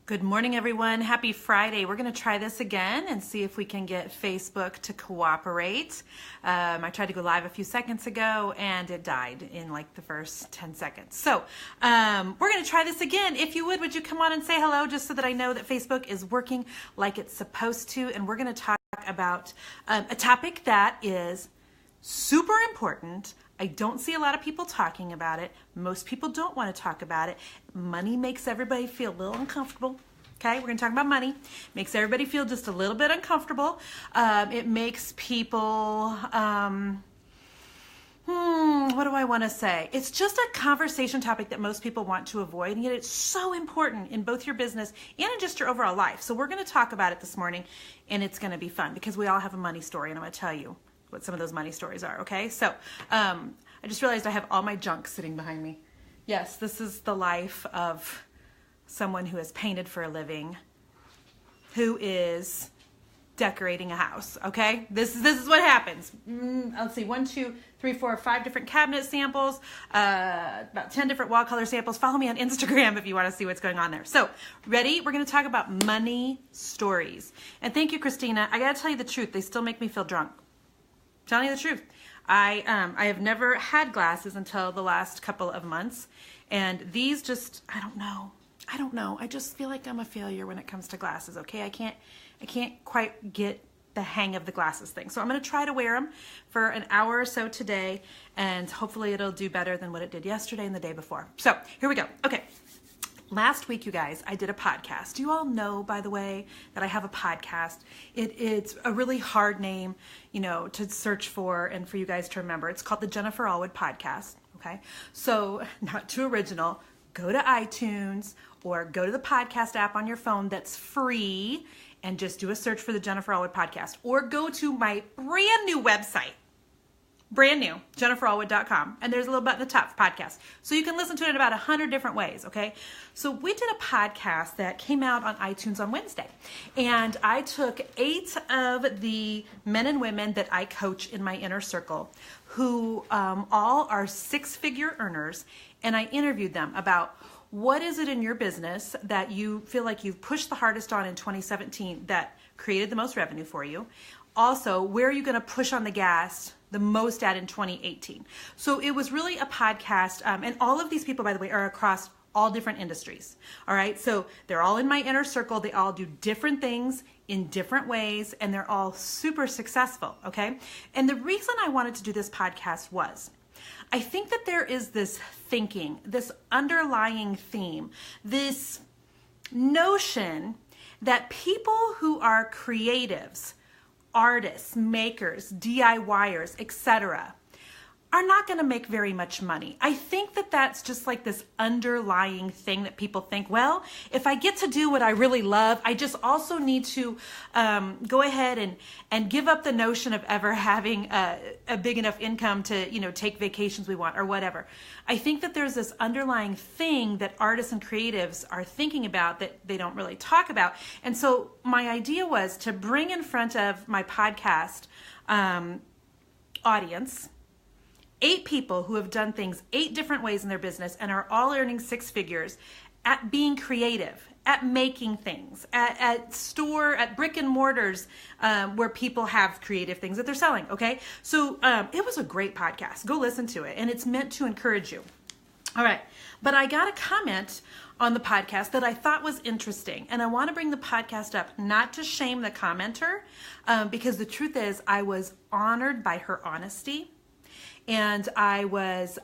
Good morning, everyone. Happy Friday. We're going to try this again and see if we can get Facebook to cooperate. I tried to go live a few seconds ago and it died in like the first 10 seconds. So we're going to try this again. If you would you come on and say hello just so that I know that Facebook is working like it's supposed to? And we're going to talk about a topic that is super important. I don't see a lot of people talking about it. Most people don't want to talk about it. Money makes everybody feel a little uncomfortable. Okay, we're going to talk about money. Makes everybody feel just a little bit uncomfortable. It makes people, what do I want to say? It's just a conversation topic that most people want to avoid, and yet it's so important in both your business and in just your overall life. So we're going to talk about it this morning, and it's going to be fun because we all have a money story, and I'm going to tell you what some of those money stories are, okay? So I just realized I have all my junk sitting behind me. Yes, this is the life of someone who has painted for a living, who is decorating a house, okay? This is what happens. Let's see, 1, 2, 3, 4, 5 different cabinet samples, about 10 different wall color samples. Follow me on Instagram if you want to see what's going on there. So, ready? We're going to talk about money stories. And thank you, Christina. I got to tell you the truth. They still make me feel drunk. Telling you the truth. I have never had glasses until the last couple of months, and these just, I don't know. I just feel like I'm a failure when it comes to glasses, okay? I can't quite get the hang of the glasses thing. So I'm going to try to wear them for an hour or so today, and hopefully it'll do better than what it did yesterday and the day before. So here we go. Okay. Last week, you guys, I did a podcast. Do you all know, by the way, that I have a podcast? It's a really hard name, to search for and for you guys to remember. It's called the Jennifer Allwood Podcast, okay? So, not too original. Go to iTunes or go to the podcast app on your phone that's free and just do a search for the Jennifer Allwood Podcast. Or go to my brand new website. Brand new, jenniferallwood.com. And there's a little button at the top for podcasts. So you can listen to it in about 100 different ways, okay? So we did a podcast that came out on iTunes on Wednesday. And I took 8 of the men and women that I coach in my inner circle who all are 6-figure earners. And I interviewed them about what is it in your business that you feel like you've pushed the hardest on in 2017 that created the most revenue for you. Also, where are you going to push on the gas the most at in 2018? So it was really a podcast, and all of these people, by the way, are across all different industries. All right, so they're all in my inner circle. They all do different things in different ways, and they're all super successful, okay? And the reason I wanted to do this podcast was I think that there is this thinking, this underlying theme, this notion that people who are creatives, artists, makers, DIYers, etc., are not going to make very much money. I think that that's just like this underlying thing that people think, well, if I get to do what I really love, I just also need to go ahead and give up the notion of ever having a big enough income to, take vacations we want or whatever. I think that there's this underlying thing that artists and creatives are thinking about that they don't really talk about. And so my idea was to bring in front of my podcast audience 8 people who have done things 8 different ways in their business and are all earning 6 figures at being creative, at making things, at brick and mortars where people have creative things that they're selling, okay? So it was a great podcast. Go listen to it, and it's meant to encourage you. All right, but I got a comment on the podcast that I thought was interesting, and I want to bring the podcast up not to shame the commenter, because the truth is I was honored by her honesty. And I was,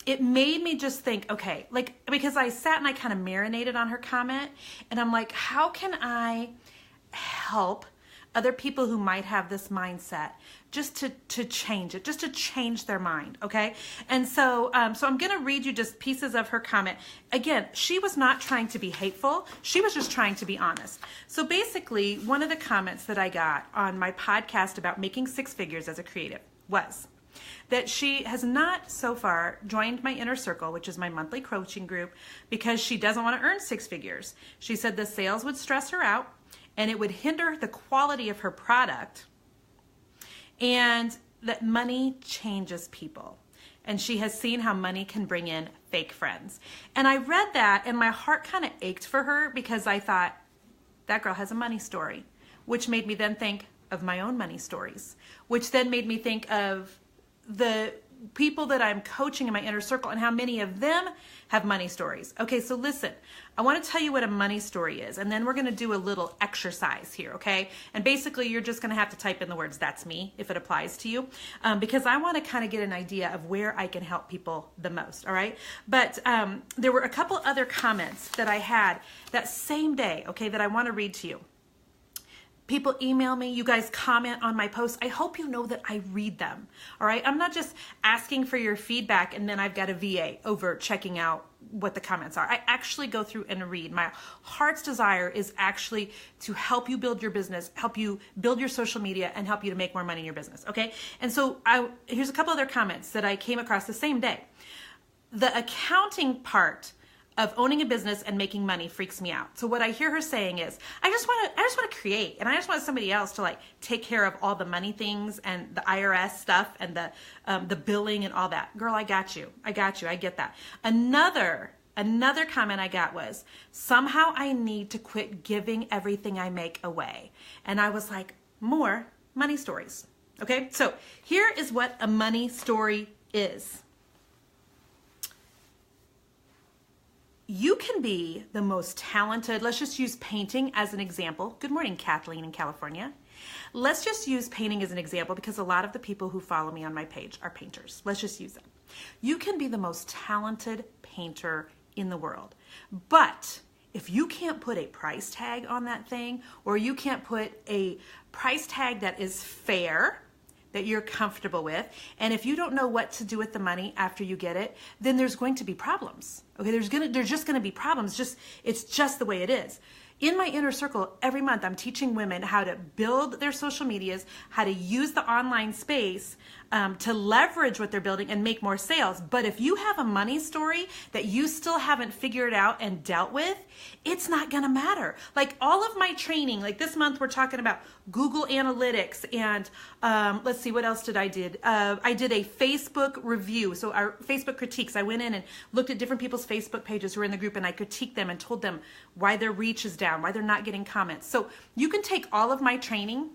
it made me just think, okay, because I sat and I kind of marinated on her comment, and I'm like, how can I help other people who might have this mindset just to change it, just to change their mind, okay? And so, so I'm going to read you just pieces of her comment. Again, she was not trying to be hateful. She was just trying to be honest. So basically, one of the comments that I got on my podcast about making 6 figures as a creative was that she has not so far joined my inner circle, which is my monthly coaching group, because she doesn't want to earn 6 figures. She said the sales would stress her out and it would hinder the quality of her product, and that money changes people. and she has seen how money can bring in fake friends. And I read that and my heart kind of ached for her because I thought, that girl has a money story, which made me then think of my own money stories, which then made me think of the people that I'm coaching in my inner circle and how many of them have money stories. Okay, so listen, I want to tell you what a money story is, and then we're going to do a little exercise here, okay? And basically, you're just going to have to type in the words, that's me, if it applies to you, because I want to kind of get an idea of where I can help people the most, all right? But there were a couple other comments that I had that same day, okay, that I want to read to you. People email me, you guys comment on my posts. I hope you know that I read them, all right? I'm not just asking for your feedback and then I've got a VA over checking out what the comments are. I actually go through and read. My heart's desire is actually to help you build your business, help you build your social media, and help you to make more money in your business, okay? And so here's a couple other comments that I came across the same day. The accounting part of owning a business and making money freaks me out. So what I hear her saying is, I just want to create, and I just want somebody else to like take care of all the money things and the IRS stuff and the billing and all that. Girl, I got you. I get that. Another comment I got was, somehow I need to quit giving everything I make away. And I was like, more money stories. Okay, so here is what a money story is. You can be the most talented, let's just use painting as an example. Good morning, Kathleen in California. Let's just use painting as an example because a lot of the people who follow me on my page are painters. Let's just use them. You can be the most talented painter in the world, but if you can't put a price tag on that thing, or you can't put a price tag that is fair, that you're comfortable with, and if you don't know what to do with the money after you get it, then there's going to be problems. Okay, there's just gonna be problems. It's just the way it is. In my inner circle, every month I'm teaching women how to build their social medias, how to use the online space to leverage what they're building and make more sales. But if you have a money story that you still haven't figured out and dealt with, it's not gonna matter. Like all of my training, like this month we're talking about Google Analytics and let's see, what else did I did? I did a Facebook review. So our Facebook critiques, I went in and looked at different people's Facebook pages who were in the group and I critiqued them and told them why their reach is down, why they're not getting comments. So you can take all of my training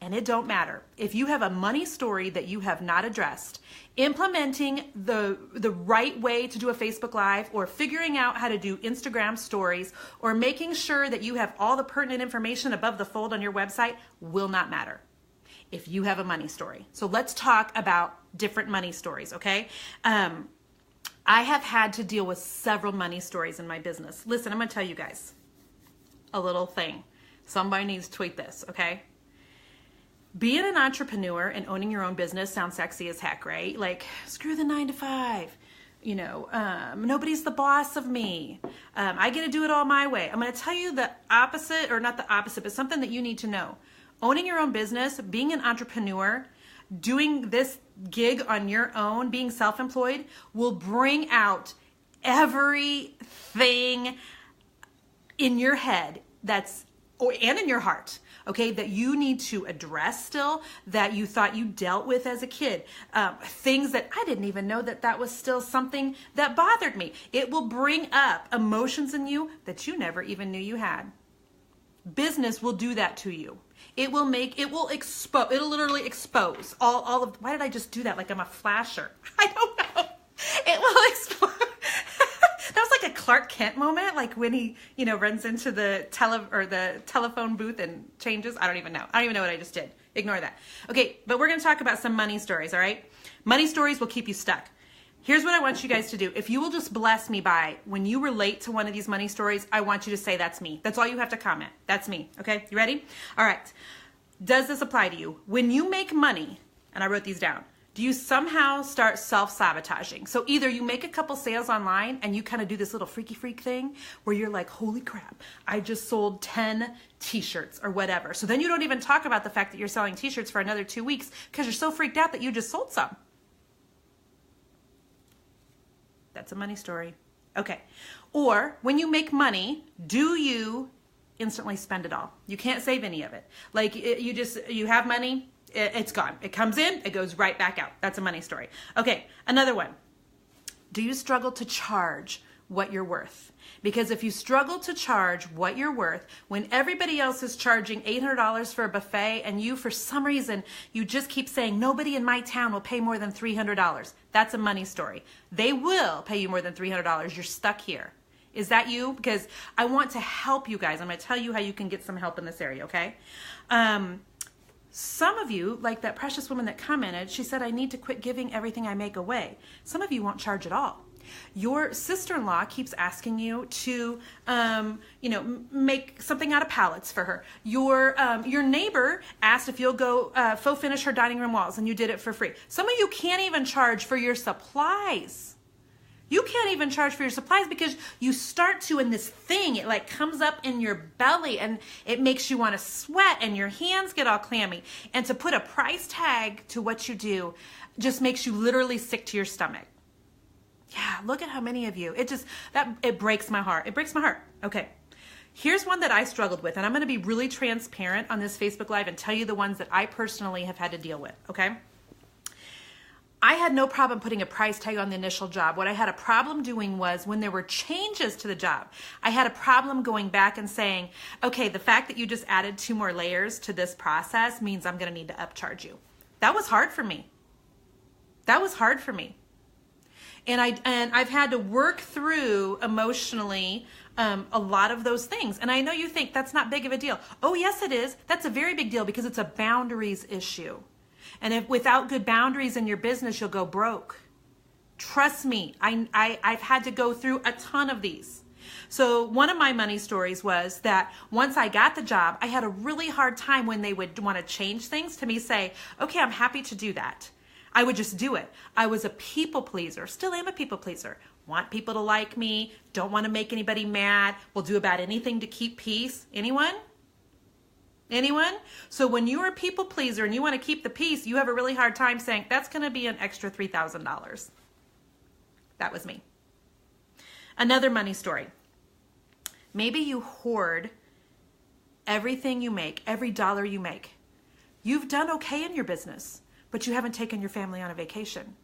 and it don't matter. If you have a money story that you have not addressed, implementing the right way to do a Facebook Live, or figuring out how to do Instagram stories, or making sure that you have all the pertinent information above the fold on your website will not matter if you have a money story. So let's talk about different money stories, okay? I have had to deal with several money stories in my business. Listen, I'm gonna tell you guys a little thing. Somebody needs to tweet this, okay? Being an entrepreneur and owning your own business sounds sexy as heck, right? Like, screw the 9 to 5. You know, nobody's the boss of me. I get to do it all my way. I'm going to tell you the opposite, or not the opposite, but something that you need to know. Owning your own business, being an entrepreneur, doing this gig on your own, being self-employed, will bring out everything in your head and in your heart, okay, that you need to address still, that you thought you dealt with as a kid, things that I didn't even know that was still something that bothered me. It will bring up emotions in you that you never even knew you had. Business will do that to you. It will expose, it'll literally expose all of, why did I just do that like I'm a flasher? I don't know. It will expose. That was like a Clark Kent moment, like when he, runs into the telephone booth and changes. I don't even know what I just did. Ignore that. Okay, but we're going to talk about some money stories, all right? Money stories will keep you stuck. Here's what I want you guys to do. If you will just bless me by, when you relate to one of these money stories, I want you to say, that's me. That's all you have to comment. That's me, okay? You ready? All right. Does this apply to you? When you make money, and I wrote these down, do you somehow start self-sabotaging? So either you make a couple sales online and you kind of do this little freaky freak thing where you're like, holy crap, I just sold 10 t-shirts or whatever. So then you don't even talk about the fact that you're selling t-shirts for another 2 weeks because you're so freaked out that you just sold some. That's a money story. Okay. Or when you make money, do you instantly spend it all? You can't save any of it. Like you have money, It's gone. It comes in, it goes right back out. That's a money story. Okay, another one. Do you struggle to charge what you're worth? Because if you struggle to charge what you're worth, when everybody else is charging $800 for a buffet and you, for some reason, you just keep saying, nobody in my town will pay more than $300. That's a money story. They will pay you more than $300. You're stuck here. Is that you? Because I want to help you guys. I'm going to tell you how you can get some help in this area, okay? Some of you, like that precious woman that commented, she said, I need to quit giving everything I make away. Some of you won't charge at all. Your sister-in-law keeps asking you to, make something out of pallets for her. Your neighbor asked if you'll go faux finish her dining room walls, and you did it for free. Some of you can't even charge for your supplies. You can't even charge for your supplies because you start to, and this thing, it like comes up in your belly and it makes you want to sweat and your hands get all clammy. And to put a price tag to what you do just makes you literally sick to your stomach. Yeah, look at how many of you, it breaks my heart. It breaks my heart. Okay. Here's one that I struggled with, and I'm going to be really transparent on this Facebook Live and tell you the ones that I personally have had to deal with. Okay. I had no problem putting a price tag on the initial job. What I had a problem doing was when there were changes to the job, I had a problem going back and saying, okay, the fact that you just added 2 more layers to this process means I'm going to need to upcharge you. That was hard for me. That was hard for me. And I've had to work through emotionally a lot of those things. And I know you think that's not big of a deal. Oh, yes, it is. That's a very big deal because it's a boundaries issue. And if without good boundaries in your business, you'll go broke. Trust me, I've had to go through a ton of these. So one of my money stories was that once I got the job, I had a really hard time when they would want to change things to me say, okay, I'm happy to do that. I would just do it. I was a people pleaser, still am a people pleaser. Want people to like me, don't want to make anybody mad, will do about anything to keep peace. Anyone? Anyone? So when you're a people pleaser and you want to keep the peace, you have a really hard time saying, that's going to be an extra $3,000. That was me. Another money story. Maybe you hoard everything you make, every dollar you make. You've done okay in your business, but you haven't taken your family on a vacation.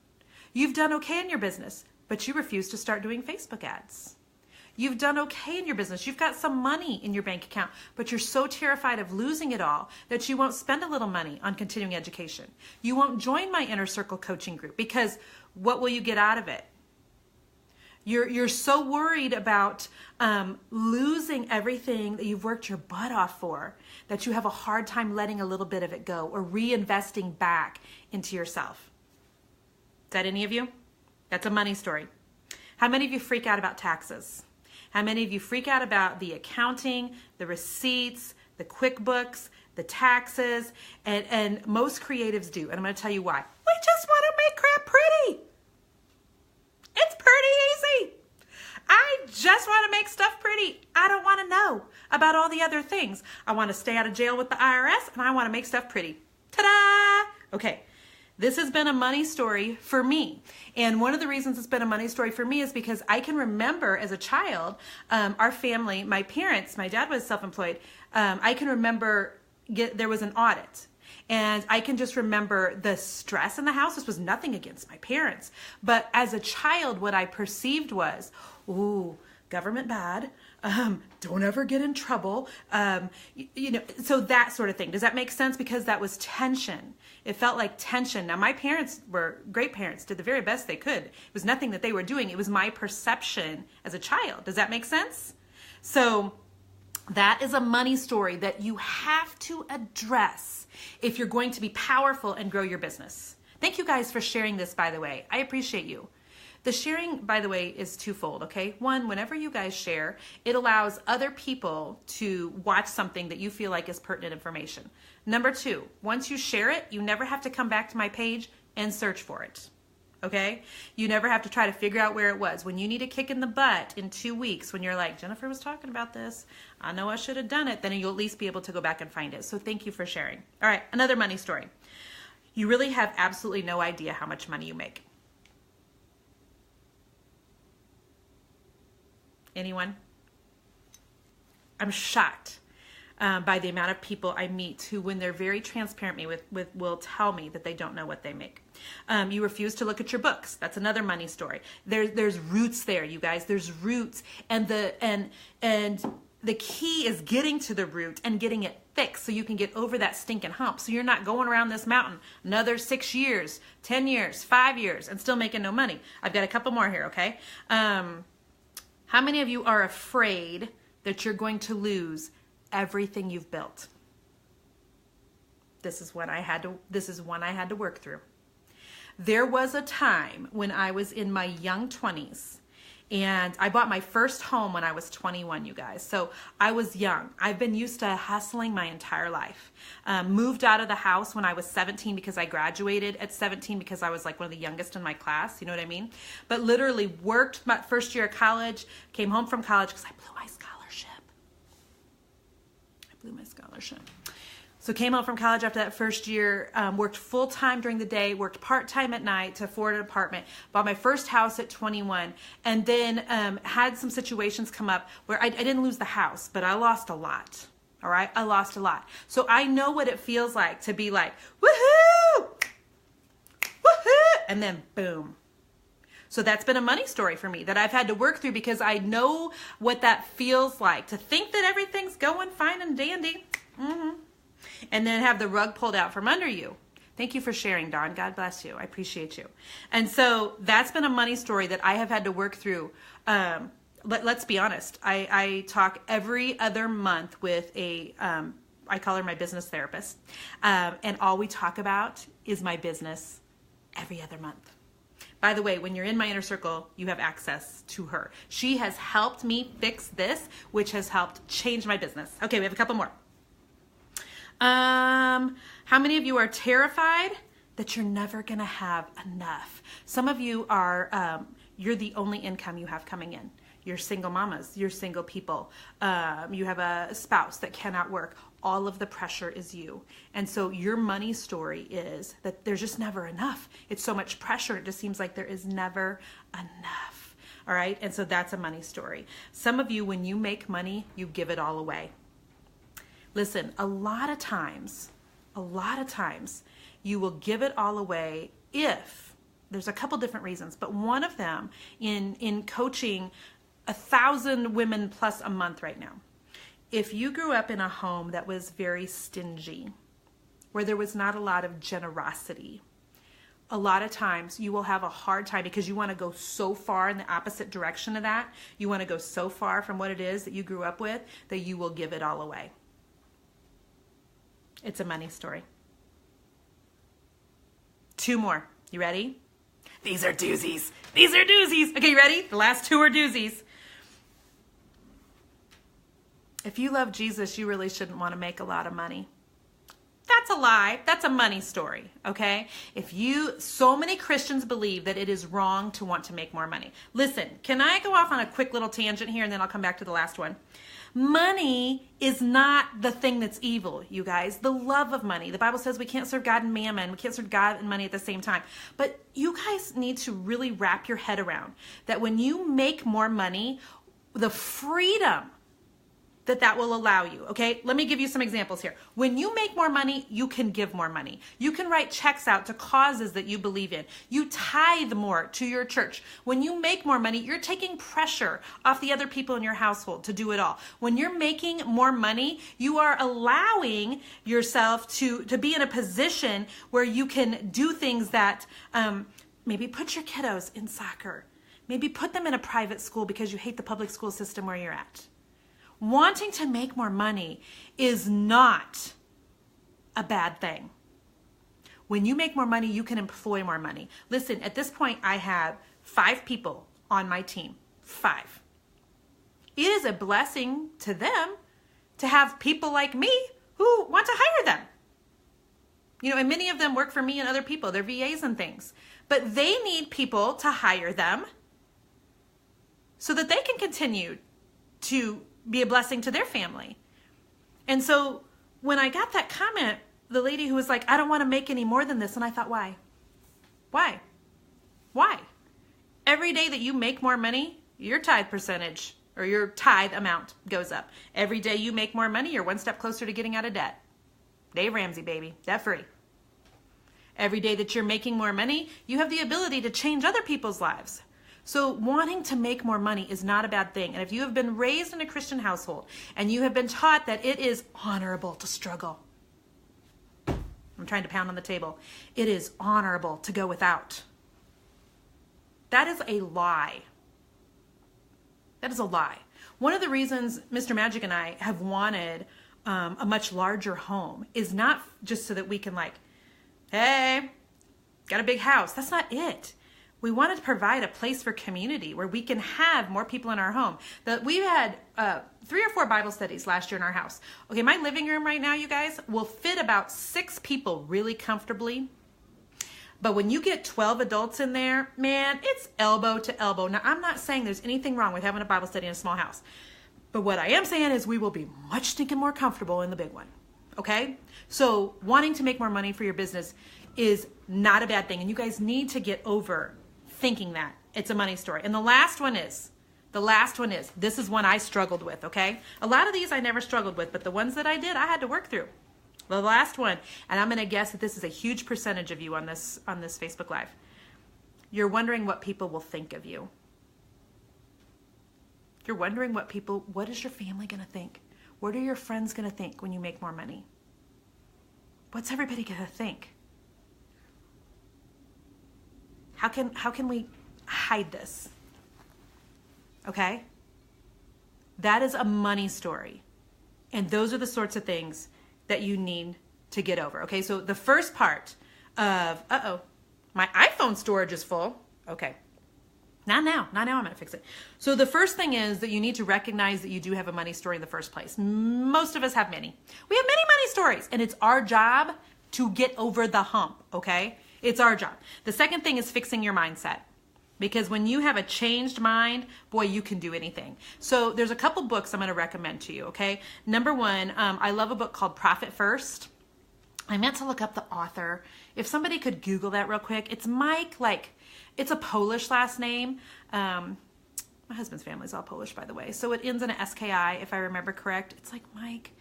You've done okay in your business, but you refuse to start doing Facebook ads. You've done okay in your business. You've got some money in your bank account, but you're so terrified of losing it all that you won't spend a little money on continuing education. You won't join my inner circle coaching group because what will you get out of it? You're so worried about losing everything that you've worked your butt off for that you have a hard time letting a little bit of it go or reinvesting back into yourself. Is that any of you? That's a money story. How many of you freak out about taxes? How many of you freak out about the accounting, the receipts, the QuickBooks, the taxes, and most creatives do. And I'm going to tell you why. We just want to make crap pretty. It's pretty easy. I just want to make stuff pretty. I don't want to know about all the other things. I want to stay out of jail with the IRS, and I want to make stuff pretty. Ta-da! Okay. This has been a money story for me. And one of the reasons it's been a money story for me is because I can remember as a child, our family, my parents, my dad was self-employed. I can remember there was an audit. And I can just remember the stress in the house. This was nothing against my parents. But as a child, what I perceived was, ooh, government bad. Don't ever get in trouble. So that sort of thing. Does that make sense? Because that was tension. It felt like tension. Now, my parents were great parents, did the very best they could. It was nothing that they were doing. It was my perception as a child. Does that make sense? So that is a money story that you have to address if you're going to be powerful and grow your business. Thank you guys for sharing this, by the way. I appreciate you. The sharing, by the way, is twofold, okay? One, whenever you guys share, it allows other people to watch something that you feel like is pertinent information. Number two, once you share it, you never have to come back to my page and search for it, okay? You never have to try to figure out where it was. When you need a kick in the butt in 2 weeks, when you're like, Jennifer was talking about this, I know I should have done it, then you'll at least be able to go back and find it. So thank you for sharing. All right, another money story. You really have absolutely no idea how much money you make. Anyone? I'm shocked. by the amount of people I meet who, when they're very transparent with will tell me that they don't know what they make. You refuse to look at your books. That's another money story. There's roots there, you guys. There's roots, and the key is getting to the root and getting it fixed so you can get over that stinking hump. So you're not going around this mountain another 6 years, 10 years, 5 years, and still making no money. I've got a couple more here, okay? How many of you are afraid that you're going to lose everything you've built? This is one I had to work through. There was a time when I was in my young 20s, and I bought my first home when I was 21, you guys. So I was young. I've been used to hustling my entire life. Moved out of the house when I was 17 because I graduated at 17 because I was like one of the youngest in my class. You know what I mean? But literally worked my first year of college, came home from college because I blew my scholarship. So came home from college after that first year, worked full-time during the day, worked part-time at night to afford an apartment, bought my first house at 21, and then had some situations come up where I didn't lose the house, but I lost a lot, all right? I lost a lot. So I know what it feels like to be like, woohoo, woohoo, and then boom. So that's been a money story for me that I've had to work through because I know what that feels like, to think that everything's going fine and dandy. And then have the rug pulled out from under you. Thank you for sharing, Dawn. God bless you. I appreciate you. And so that's been a money story that I have had to work through. Let's be honest. I talk every other month with I call her my business therapist. And all we talk about is my business every other month. By the way, when you're in my inner circle, you have access to her. She has helped me fix this, which has helped change my business. Okay, we have a couple more. How many of you are terrified that you're never going to have enough? Some of you are, you're the only income you have coming in. You're single mamas, you're single people. You have a spouse that cannot work. All of the pressure is you. And so your money story is that there's just never enough. It's so much pressure. It just seems like there is never enough. All right. And so that's a money story. Some of you, when you make money, you give it all away. Listen, a lot of times, you will give it all away if, there's a couple different reasons, but one of them in coaching 1,000 women plus a month right now. If you grew up in a home that was very stingy, where there was not a lot of generosity, a lot of times you will have a hard time because you want to go so far in the opposite direction of that. You want to go so far from what it is that you grew up with that you will give it all away. It's a money story. 2 more. You ready? These are doozies. Okay, you ready? The last 2 are doozies. If you love Jesus, you really shouldn't want to make a lot of money. That's a lie. That's a money story, okay? So many Christians believe that it is wrong to want to make more money. Listen, can I go off on a quick little tangent here and then I'll come back to the last one? Money is not the thing that's evil, you guys. The love of money. The Bible says we can't serve God and mammon. We can't serve God and money at the same time. But you guys need to really wrap your head around that when you make more money, the freedom that will allow you, okay? Let me give you some examples here. When you make more money, you can give more money. You can write checks out to causes that you believe in. You tithe more to your church. When you make more money, you're taking pressure off the other people in your household to do it all. When you're making more money, you are allowing yourself to be in a position where you can do things that maybe put your kiddos in soccer. Maybe put them in a private school because you hate the public school system where you're at. Wanting to make more money is not a bad thing. When you make more money, you can employ more money. Listen, at this point, I have 5 people on my team. 5. It is a blessing to them to have people like me who want to hire them. You know, and many of them work for me and other people. They're VAs and things. But they need people to hire them so that they can continue to be a blessing to their family. And so when I got that comment, the lady who was like, I don't want to make any more than this. And I thought, why? Every day that you make more money, your tithe percentage or your tithe amount goes up. Every day you make more money, you're one step closer to getting out of debt. Dave Ramsey, baby, debt free. Every day that you're making more money, you have the ability to change other people's lives. So wanting to make more money is not a bad thing. And if you have been raised in a Christian household and you have been taught that it is honorable to struggle, I'm trying to pound on the table, it is honorable to go without. That is a lie. That is a lie. One of the reasons Mr. Magic and I have wanted a much larger home is not just so that we can hey, got a big house. That's not it. We wanted to provide a place for community where we can have more people in our home. We've had 3 or 4 Bible studies last year in our house. Okay, my living room right now, you guys, will fit about 6 people really comfortably. But when you get 12 adults in there, man, it's elbow to elbow. Now, I'm not saying there's anything wrong with having a Bible study in a small house. But what I am saying is we will be much stinking more comfortable in the big one. Okay? So wanting to make more money for your business is not a bad thing. And you guys need to get over thinking that it's a money story. And the last one is, this is one I struggled with, okay? A lot of these I never struggled with, but the ones that I did, I had to work through. The last one, and I'm going to guess that this is a huge percentage of you on this Facebook Live. You're wondering what people will think of you. You're wondering what is your family going to think? What are your friends going to think when you make more money? What's everybody going to think? How can we hide this? Okay? That is a money story. And those are the sorts of things that you need to get over. Okay, so the first part of, my iPhone storage is full. Okay. Not now I'm going to fix it. So the first thing is that you need to recognize that you do have a money story in the first place. Most of us have many. We have many money stories, and it's our job to get over the hump, okay? It's our job. The second thing is fixing your mindset. Because when you have a changed mind, boy, you can do anything. So there's a couple books I'm going to recommend to you, okay? Number one, I love a book called Profit First. I meant to look up the author. If somebody could Google that real quick. It's Mike, it's a Polish last name. My husband's family is all Polish, by the way. So it ends in an SKI, if I remember correct. It's like Mike.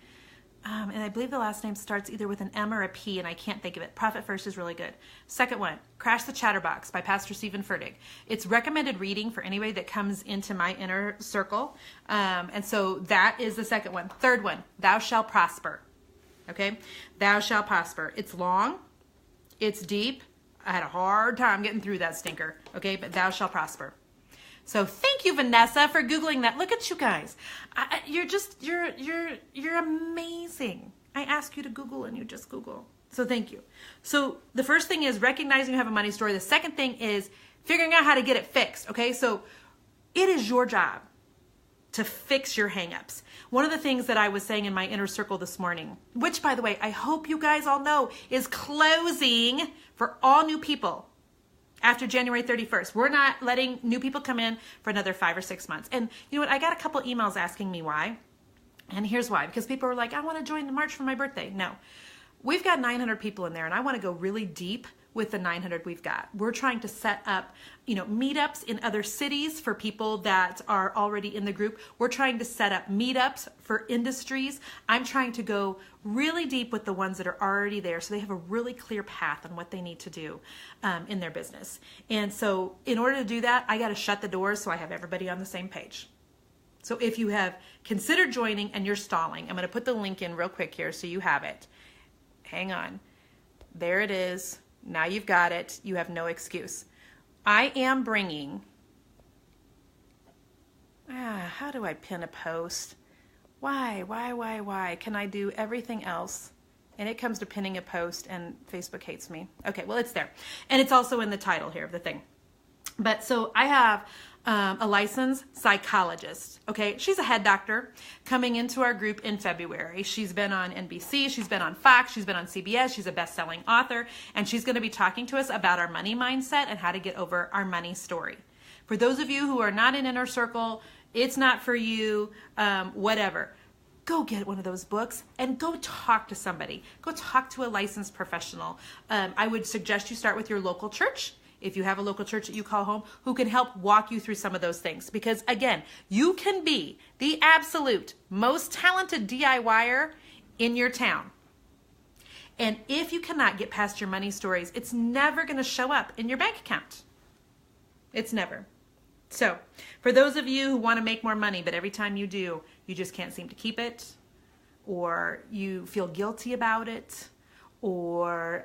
And I believe the last name starts either with an M or a P, and I can't think of it. Profit First is really good. Second one, Crash the Chatterbox by Pastor Stephen Furtick. It's recommended reading for anybody that comes into my inner circle. And so that is the second one. Third one, Thou Shalt Prosper. Okay? Thou Shalt Prosper. It's long. It's deep. I had a hard time getting through that stinker. Okay? But Thou Shalt Prosper. So thank you, Vanessa, for Googling that. Look at you guys. You're amazing. I ask you to Google and you just Google. So thank you. So the first thing is recognizing you have a money story. The second thing is figuring out how to get it fixed. Okay. So it is your job to fix your hangups. One of the things that I was saying in my inner circle this morning, which by the way, I hope you guys all know is closing for all new people. After January 31st, we're not letting new people come in for another 5 or 6 months. And you know what? I got a couple emails asking me why. And here's why. Because people are like, I want to join the March for my birthday. No. We've got 900 people in there, and I want to go really deep with the 900 we've got. We're trying to set up, meetups in other cities for people that are already in the group. We're trying to set up meetups for industries. I'm trying to go really deep with the ones that are already there so they have a really clear path on what they need to do in their business. And so in order to do that, I got to shut the doors so I have everybody on the same page. So if you have considered joining and you're stalling, I'm going to put the link in real quick here so you have it. Hang on. There it is. Now you've got it. You have no excuse. I am bringing, how do I pin a post? Why? Can I do everything else? And it comes to pinning a post and Facebook hates me. Okay, well, it's there. And it's also in the title here of the thing. But so I have a licensed psychologist, okay? She's a head doctor coming into our group in February. She's been on NBC, she's been on Fox, she's been on CBS, she's a best-selling author, and she's going to be talking to us about our money mindset and how to get over our money story. For those of you who are not in Inner Circle, it's not for you, whatever. Go get one of those books and go talk to somebody. Go talk to a licensed professional. I would suggest you start with your local church. if you have a local church that you call home, who can help walk you through some of those things. Because again, you can be the absolute most talented DIYer in your town. And if you cannot get past your money stories, it's never going to show up in your bank account. It's never. So for those of you who want to make more money, but every time you do, you just can't seem to keep it, or you feel guilty about it, or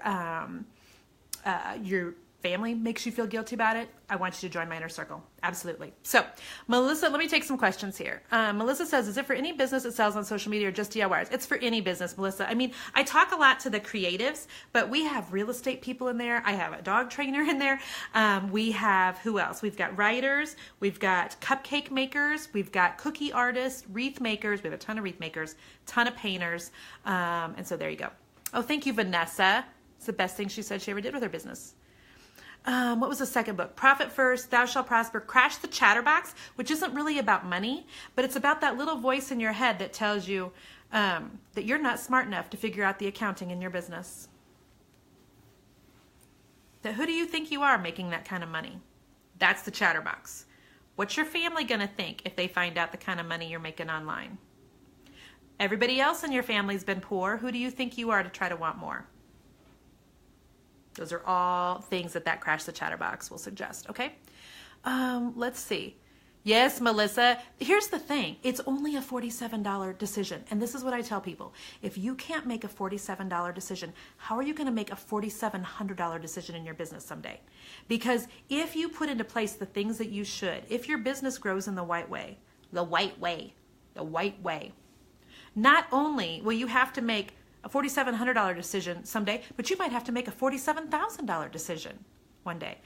your family makes you feel guilty about it, I want you to join my inner circle. Absolutely. So Melissa, let me take some questions here. Melissa says, is it for any business that sells on social media or just DIYers? It's for any business, Melissa. I mean, I talk a lot to the creatives, but we have real estate people in there. I have a dog trainer in there. We have, who else? We've got writers. We've got cupcake makers. We've got cookie artists, wreath makers. We have a ton of wreath makers, ton of painters. And so there you go. Oh, thank you, Vanessa. It's the best thing she said she ever did with her business. What was the second book? Profit First, Thou Shalt Prosper, Crash the Chatterbox, which isn't really about money, but it's about that little voice in your head that tells you that you're not smart enough to figure out the accounting in your business. That who do you think you are making that kind of money? That's the chatterbox. What's your family going to think if they find out the kind of money you're making online? Everybody else in your family's been poor. Who do you think you are to try to want more? Those are all things that Crash the Chatterbox will suggest, okay? Let's see. Yes, Melissa. Here's the thing. It's only a $47 decision. And this is what I tell people. If you can't make a $47 decision, how are you going to make a $4,700 decision in your business someday? Because if you put into place the things that you should, if your business grows in the right way, not only will you have to make a $4,700 decision someday, but you might have to make a $47,000 decision one day.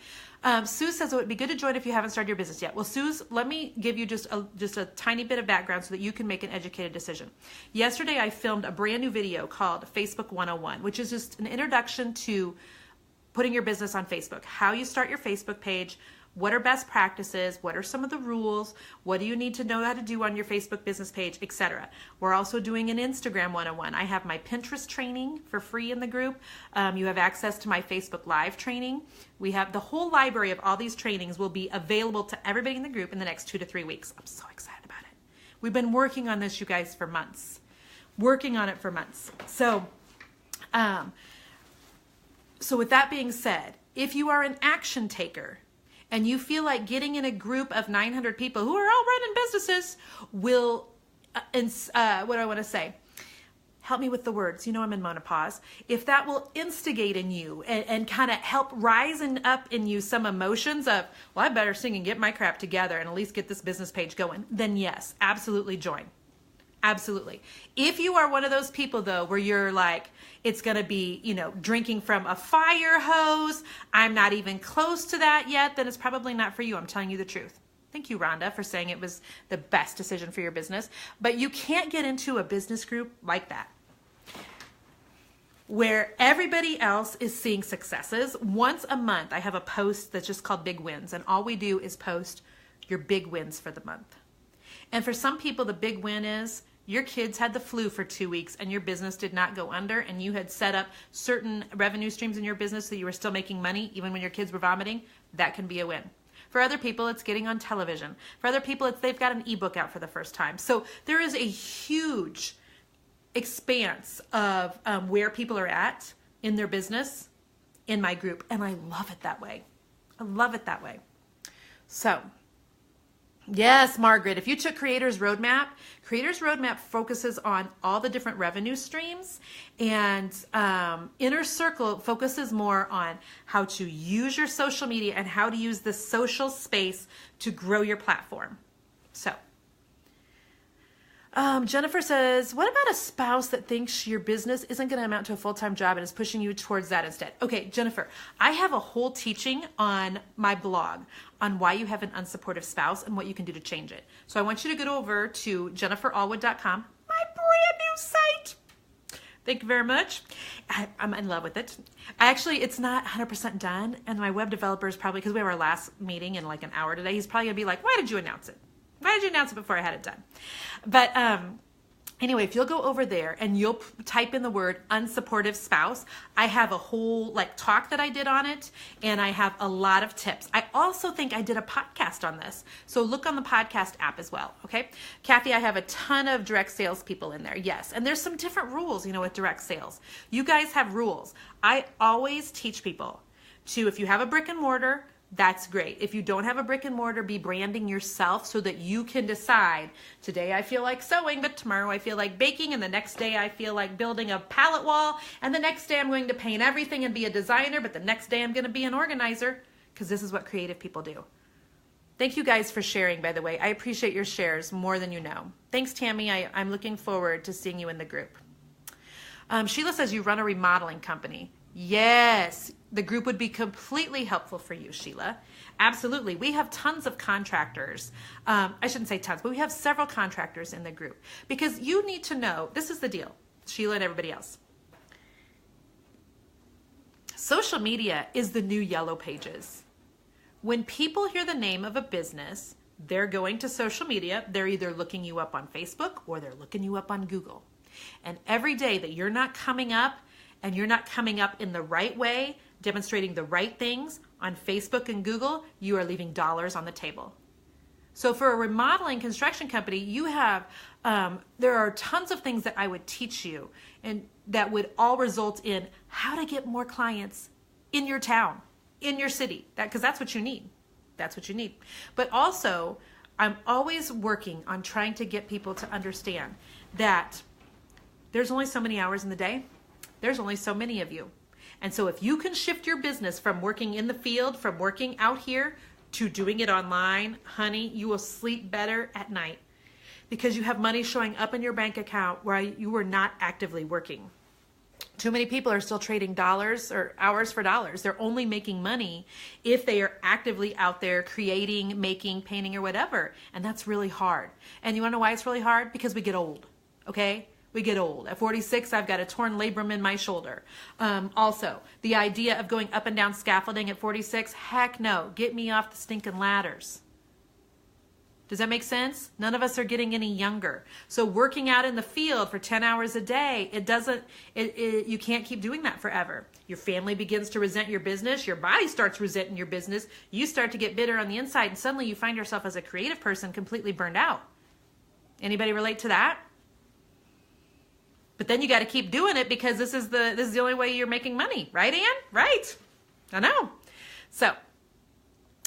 Sue says it would be good to join if you haven't started your business yet. Well, Sue, let me give you just a tiny bit of background so that you can make an educated decision. Yesterday, I filmed a brand new video called Facebook 101, which is just an introduction to putting your business on Facebook, how you start your Facebook page, what are best practices, what are some of the rules, what do you need to know how to do on your Facebook business page, etc. We're also doing an Instagram 101. I have my Pinterest training for free in the group. You have access to my Facebook Live training. We have the whole library of all these trainings will be available to everybody in the group in the next 2 to 3 weeks. I'm so excited about it. We've been working on this, you guys, for months. So with that being said, if you are an action taker, and you feel like getting in a group of 900 people who are all running businesses will, what do I want to say? Help me with the words. You know I'm in menopause. If that will instigate in you and kind of help rise up in you some emotions of, well, I better sing and get my crap together and at least get this business page going, then yes, absolutely join. Absolutely. If you are one of those people, though, where you're like, it's going to be, drinking from a fire hose, I'm not even close to that yet, then it's probably not for you. I'm telling you the truth. Thank you, Rhonda, for saying it was the best decision for your business. But you can't get into a business group like that, where everybody else is seeing successes. Once a month, I have a post that's just called Big Wins, and all we do is post your big wins for the month. And for some people, the big win is your kids had the flu for 2 weeks and your business did not go under, and you had set up certain revenue streams in your business so you were still making money even when your kids were vomiting. That can be a win. For other people, it's getting on television. For other people, it's they've got an ebook out for the first time. So there is a huge expanse of where people are at in their business in my group, and I love it that way. So yes, Margaret, if you took Creator's Roadmap focuses on all the different revenue streams, and Inner Circle focuses more on how to use your social media and how to use the social space to grow your platform. So Jennifer says, what about a spouse that thinks your business isn't going to amount to a full-time job and is pushing you towards that instead? Okay, Jennifer, I have a whole teaching on my blog on why you have an unsupportive spouse and what you can do to change it. So I want you to go over to jenniferallwood.com, my brand new site. Thank you very much. I'm in love with it. Actually, it's not 100% done, and my web developer is probably, because we have our last meeting in like an hour today, he's probably going to be like, why did you announce it? Why did you announce it before I had it done? But Anyway, if you'll go over there and you'll type in the word unsupportive spouse, I have a whole talk that I did on it, and I have a lot of tips. I also think I did a podcast on this. So look on the podcast app as well, okay? Kathy, I have a ton of direct sales people in there. Yes, and there's some different rules, with direct sales. You guys have rules. I always teach people to, if you have a brick and mortar, that's great. If you don't have a brick and mortar, be branding yourself so that you can decide, today I feel like sewing, but tomorrow I feel like baking, and the next day I feel like building a pallet wall, and the next day I'm going to paint everything and be a designer, but the next day I'm going to be an organizer, because this is what creative people do. Thank you guys for sharing, by the way. I appreciate your shares more than you know. Thanks, Tammy. I'm looking forward to seeing you in the group. Sheila says you run a remodeling company. Yes, the group would be completely helpful for you, Sheila. Absolutely. We have tons of contractors. I shouldn't say tons, but we have several contractors in the group, because you need to know, this is the deal, Sheila and everybody else. Social media is the new yellow pages. When people hear the name of a business, they're going to social media. They're either looking you up on Facebook or they're looking you up on Google. And every day that you're not coming up, and you're not coming up in the right way, demonstrating the right things on Facebook and Google, you are leaving dollars on the table. So for a remodeling construction company, you have, there are tons of things that I would teach you, and that would all result in how to get more clients in your town, in your city, because that's what you need. That's what you need. But also, I'm always working on trying to get people to understand that there's only so many hours in the day. There's only so many of you. And so if you can shift your business from working in the field, from working out here, to doing it online, honey, you will sleep better at night, because you have money showing up in your bank account where you were not actively working. Too many people are still trading dollars or hours for dollars. They're only making money if they are actively out there creating, making, painting, or whatever. And that's really hard. And you want to know why it's really hard? Because we get old, okay? We get old. At 46, I've got a torn labrum in my shoulder. Also, the idea of going up and down scaffolding at 46, heck no. Get me off the stinking ladders. Does that make sense? None of us are getting any younger. So working out in the field for 10 hours a day, you can't keep doing that forever. Your family begins to resent your business. Your body starts resenting your business. You start to get bitter on the inside, and suddenly you find yourself as a creative person completely burned out. Anybody relate to that? But then you got to keep doing it, because this is the only way you're making money, right, Ann? Right? I know. So,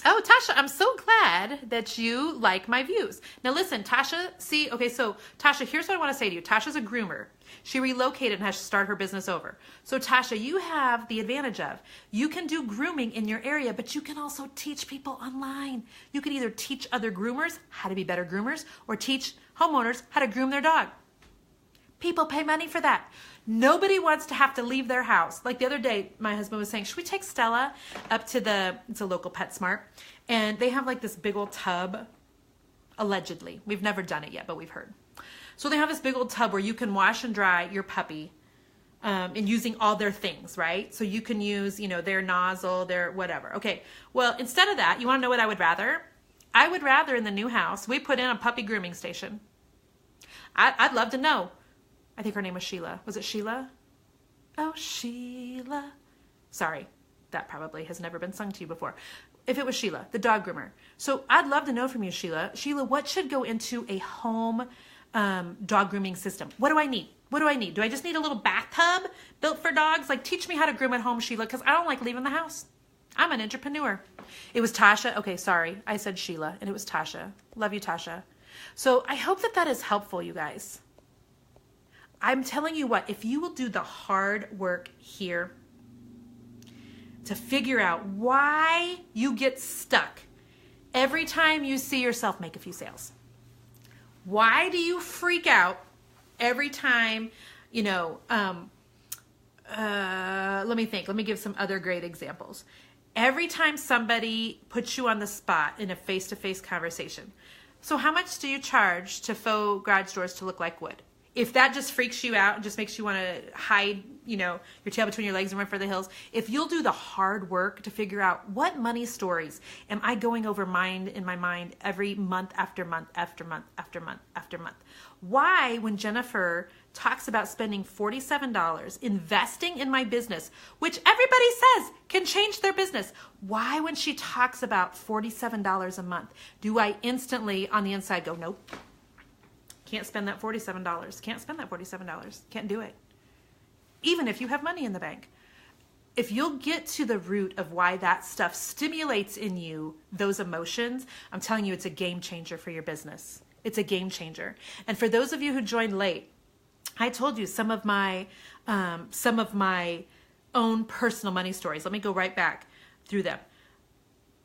oh, Tasha, I'm so glad that you like my views. Now listen, Tasha, so Tasha, here's what I want to say to you. Tasha's a groomer. She relocated and has to start her business over. So Tasha, you have the advantage of, you can do grooming in your area, but you can also teach people online. You can either teach other groomers how to be better groomers, or teach homeowners how to groom their dog. People pay money for that. Nobody wants to have to leave their house. Like the other day, my husband was saying, should we take Stella up to it's a local PetSmart, and they have like this big old tub, allegedly. We've never done it yet, but we've heard. So they have this big old tub where you can wash and dry your puppy, and using all their things, right? So you can use, their nozzle, their whatever. Okay, well, instead of that, you want to know what I would rather? I would rather in the new house, we put in a puppy grooming station. I'd love to know. I think her name was Sheila. Was it Sheila? Oh, Sheila. Sorry, that probably has never been sung to you before. If it was Sheila, the dog groomer. So I'd love to know from you, Sheila. Sheila, what should go into a home dog grooming system? What do I need? What do I need? Do I just need a little bathtub built for dogs? Like, teach me how to groom at home, Sheila, because I don't like leaving the house. I'm an entrepreneur. It was Tasha. Okay, sorry. I said Sheila, and it was Tasha. Love you, Tasha. So I hope that is helpful, you guys. I'm telling you what, if you will do the hard work here to figure out why you get stuck every time you see yourself make a few sales. Why do you freak out every time, let me think. Let me give some other great examples. Every time somebody puts you on the spot in a face-to-face conversation. So how much do you charge to faux garage doors to look like wood? If that just freaks you out and just makes you want to hide your tail between your legs and run for the hills. If you'll do the hard work to figure out what money stories am I going over in my mind every month after month after month after month after month. Why, when Jennifer talks about spending $47 investing in my business, which everybody says can change their business, why, when she talks about $47 a month, do I instantly on the inside go, nope, can't spend that $47. Can't spend that $47. Can't do it. Even if you have money in the bank. If you'll get to the root of why that stuff stimulates in you those emotions, I'm telling you, it's a game changer for your business. It's a game changer. And for those of you who joined late, I told you some of my own personal money stories. Let me go right back through them.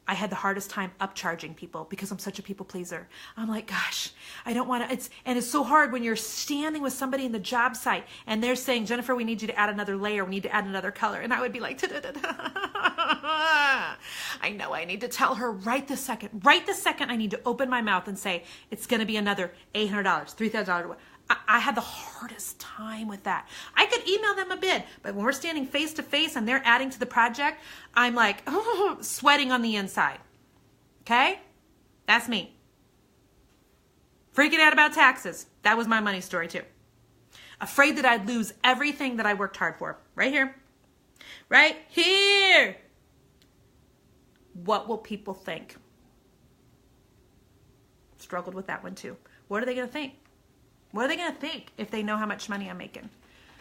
I had the hardest time upcharging people because I'm such a people pleaser. I'm like, gosh, I don't want to, it's so hard when you're standing with somebody in the job site and they're saying, Jennifer, we need you to add another layer. We need to add another color. And I would be like, I know I need to tell her right this second I need to open my mouth and say, it's going to be another $800, $3,000. I had the hardest time with that. I could email them a bid, but when we're standing face to face and they're adding to the project, I'm like, sweating on the inside. Okay? That's me. Freaking out about taxes. That was my money story too. Afraid that I'd lose everything that I worked hard for. Right here. Right here. What will people think? Struggled with that one too. What are they going to think? What are they going to think if they know how much money I'm making?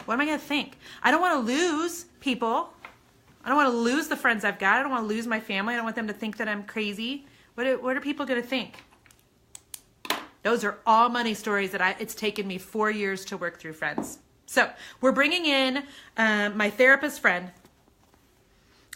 What am I going to think? I don't want to lose people. I don't want to lose the friends I've got. I don't want to lose my family. I don't want them to think that I'm crazy. What are people going to think? Those are all money stories that it's taken me 4 years to work through, friends. So we're bringing in my therapist friend,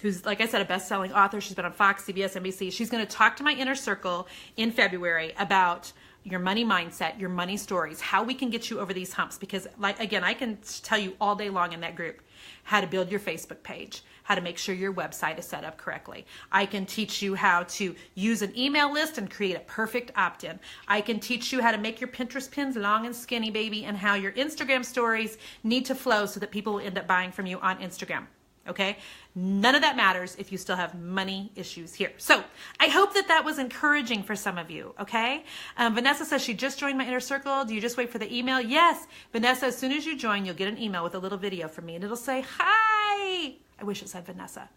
who's, like I said, a best-selling author. She's been on Fox, CBS, NBC. She's going to talk to my inner circle in February about your money mindset, your money stories, how we can get you over these humps. Because, like, again, I can tell you all day long in that group how to build your Facebook page, how to make sure your website is set up correctly. I can teach you how to use an email list and create a perfect opt-in. I can teach you how to make your Pinterest pins long and skinny, baby, and how your Instagram stories need to flow so that people will end up buying from you on Instagram. Okay? None of that matters if you still have money issues here. So I hope that was encouraging for some of you. Okay? Vanessa says she just joined my inner circle. Do you just wait for the email? Yes. Vanessa, as soon as you join, you'll get an email with a little video from me and it'll say, hi. I wish it said Vanessa.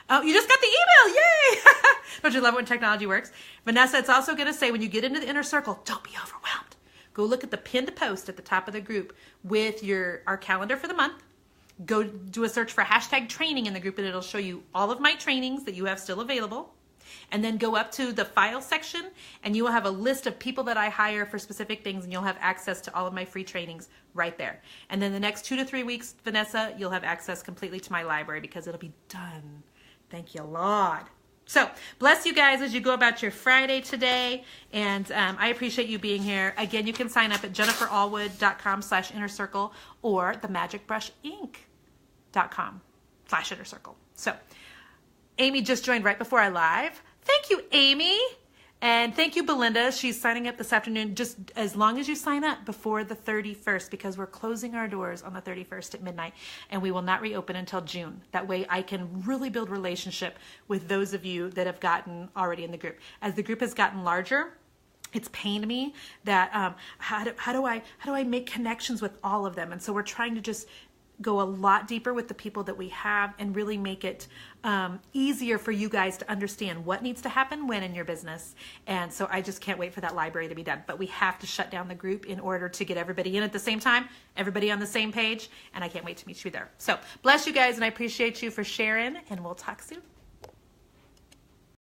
Oh, you just got the email. Yay. Don't you love it when technology works? Vanessa, it's also going to say when you get into the inner circle, don't be overwhelmed. Go look at the pinned post at the top of the group with our calendar for the month. Go do a search for hashtag training in the group and it'll show you all of my trainings that you have still available. And then go up to the file section and you will have a list of people that I hire for specific things and you'll have access to all of my free trainings right there. And then the next 2 to 3 weeks, Vanessa, you'll have access completely to my library because it'll be done. Thank you, Lord. So bless you guys as you go about your Friday today. And I appreciate you being here. Again, you can sign up at jenniferallwood.com/innercircle or themagicbrushinc.com/innercircle. So Amy just joined right before I live. Thank you, Amy. And thank you, Belinda. She's signing up this afternoon, just as long as you sign up before the 31st, because we're closing our doors on the 31st at midnight, and we will not reopen until June. That way I can really build relationship with those of you that have gotten already in the group. As the group has gotten larger, it's pained me that how do I make connections with all of them? And so we're trying to just go a lot deeper with the people that we have and really make it easier for you guys to understand what needs to happen when in your business. And so I just can't wait for that library to be done. But we have to shut down the group in order to get everybody in at the same time, everybody on the same page, and I can't wait to meet you there. So bless you guys, and I appreciate you for sharing, and we'll talk soon.